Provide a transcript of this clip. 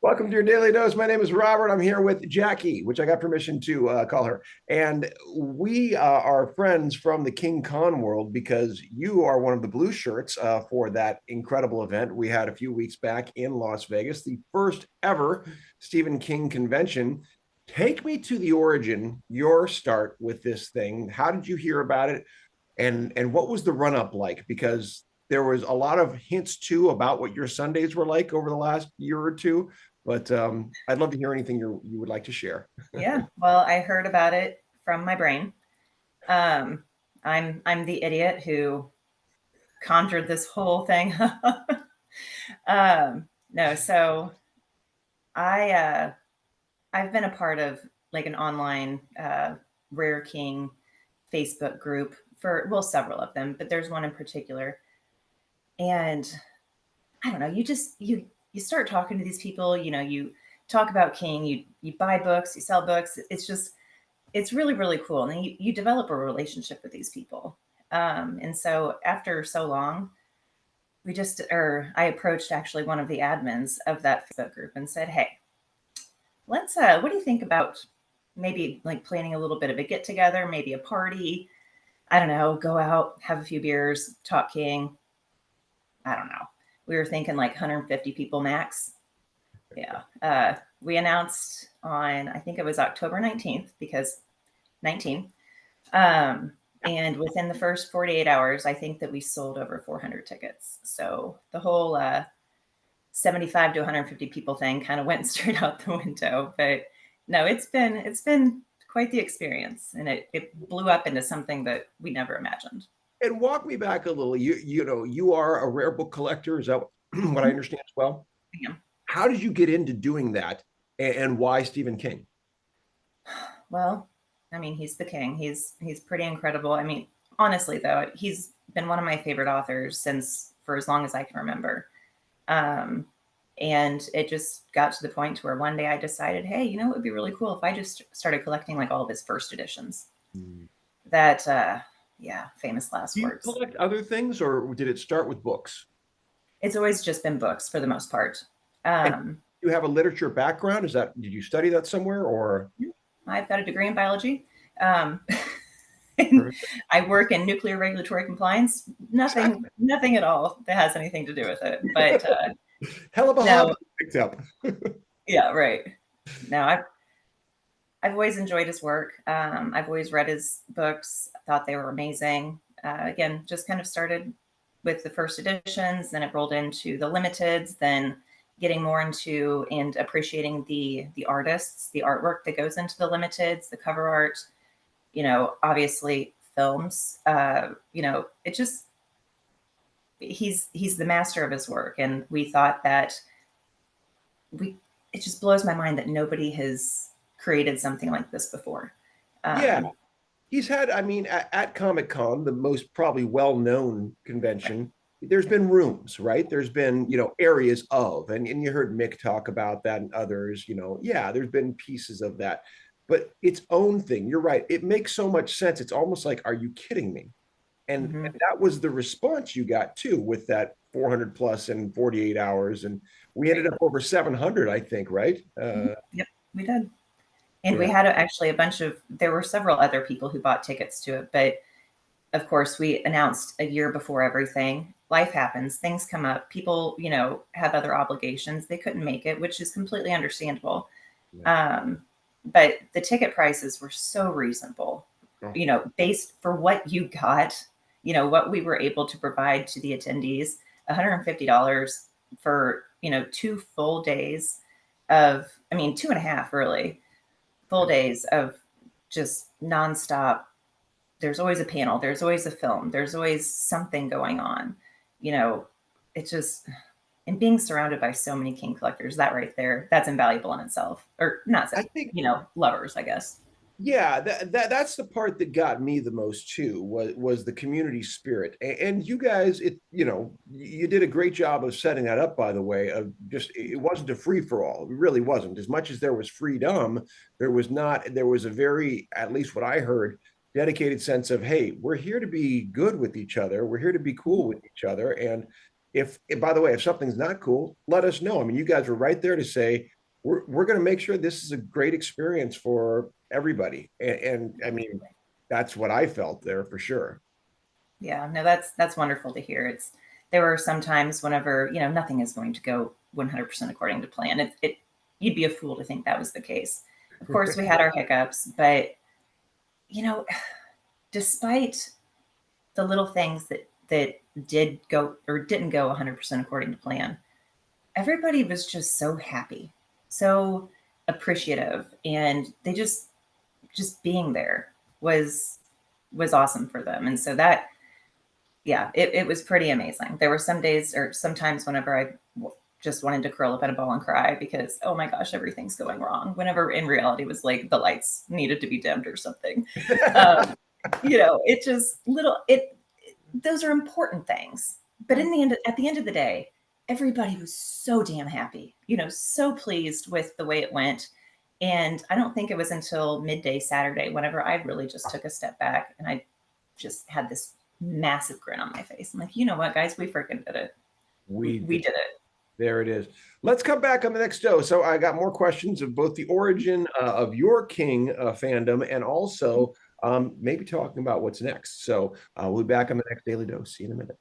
Welcome to your daily dose. My name is Robert. I'm here with Jackie, which I got permission to call her. And we are friends from the King Con world because you are one of the blue shirts for that incredible event we had a few weeks back in Las Vegas, the first ever Stephen King convention. Take me to the origin, your start with this thing. How did you hear about it? And what was the run up like? Because there was a lot of hints too about what your Sundays were like over the last year or two. But I'd love to hear anything you would like to share. Yeah, well, I heard about it from my brain. Um, I'm the idiot who conjured this whole thing. No, so I I've been a part of like an online Rare King Facebook group for well several of them, but there's one in particular. And I don't know, you start talking to these people, you talk about King, you buy books, you sell books. It's really, really cool. And then you develop a relationship with these people. And so after so long, or I approached actually one of the admins of that Facebook group and said, hey, what do you think about maybe like planning a little bit of a get together, maybe a party? I don't know, go out, have a few beers, talk King. I don't know. We were thinking like 150 people max. Yeah. We announced on, I think it was October 19th because 19. Um, and within the first 48 hours, I think that we sold over 400 tickets. So the whole 75 to 150 people thing kind of went straight out the window. But no, it's been quite the experience, and it blew up into something that we never imagined. And walk me back a little. You are a rare book collector. Is that what I Mhm. understand as well? Yeah. How did you get into doing that, and why Stephen King? Well, I mean, he's the king. He's pretty incredible. I mean, honestly though, he's been one of my favorite authors since for as long as I can remember. Um, and it just got to the point to where one day I decided, hey, it would be really cool if I just started collecting like all of his first editions. Do That, yeah, famous last you words. collect other things, or did it start with books? It's always just been books for the most part. And Um, you have a literature background? Is that did you study that somewhere or? I've got a degree in biology. Um, and I work in nuclear regulatory compliance. Nothing, Exactly. nothing at all that has anything to do with it. But Hell of a hobby no, you picked up. yeah, right. No, I've always enjoyed his work. I've always read his books. Thought they were amazing. Again, just kind of started with the first editions, then it rolled into the limiteds, then getting more into and appreciating the artists, the artwork that goes into the limiteds, the cover art. Obviously films. It just he's the master of his work, and we thought that we it just blows my mind that nobody has created something like this before. Yeah, Um, he's had, I mean, at Comic Con, the most probably well-known convention, there's been rooms, right? There's been, areas of, and you heard Mick talk about that and others, yeah, there's been pieces of that, but its own thing. You're right. It makes so much sense. It's almost like, are you kidding me? And mhm, that was the response you got too with that 400 plus in 48 hours. And we ended right. up over 700, I think, right? Mhm. Yep, we did. And we Yeah. had actually there were several other people who bought tickets to it, but of course, we announced a year before everything. Life happens, things come up, people, have other obligations. They couldn't make it, which is completely understandable. Yeah. Um, but the ticket prices were so reasonable, Oh, based for what you got, what we were able to provide to the attendees, $150 for, 2 full days I mean, 2.5 really full yeah. days of just nonstop. There's always a panel, there's always a film, there's always something going on. You know, it's just and being surrounded by so many king collectors, that right there, that's invaluable in itself. Or not, I think lovers, I guess. yeah, that's the part that got me the most too was the community spirit. And you guys, you did a great job of setting that up, by the way, of just it wasn't a free for all. It really wasn't. As much as there was freedom, there was a very, at least what I heard, dedicated sense of, hey, we're here to be good with each other. We're here to be cool with each other. And if by the way, if something's not cool, let us know. I mean, you guys were right there to say, we're going to make sure this is a great experience for everybody. And I mean, that's what I felt there for sure. Yeah, no, that's wonderful to hear. It's there were some times whenever, nothing is going to go 100% according to plan. It you'd be a fool to think that was the case. Of course, we had our hiccups, but you know, despite the little things that did go or didn't go 100% according to plan, everybody was just so happy, so appreciative, and they just being there was was awesome for them. And so that, yeah, it was pretty amazing. There were some days or sometimes whenever just wanted to curl up in a ball and cry because, oh my gosh, everything's going wrong. Whenever in reality it was like the lights needed to be dimmed or something. Um, it just those are important things. But at the end of the day, everybody was so damn happy, so pleased with the way it went. And I don't think it was until midday Saturday, whenever I really just took a step back and I just had this massive grin on my face. I'm like, you know what, guys, we freaking did it. We We did. did it. There it is. Let's come back on the next show. So I got more questions of both the origin of your King fandom and also maybe talking about what's next. So we'll be back on the next Daily Dose. See you in a minute.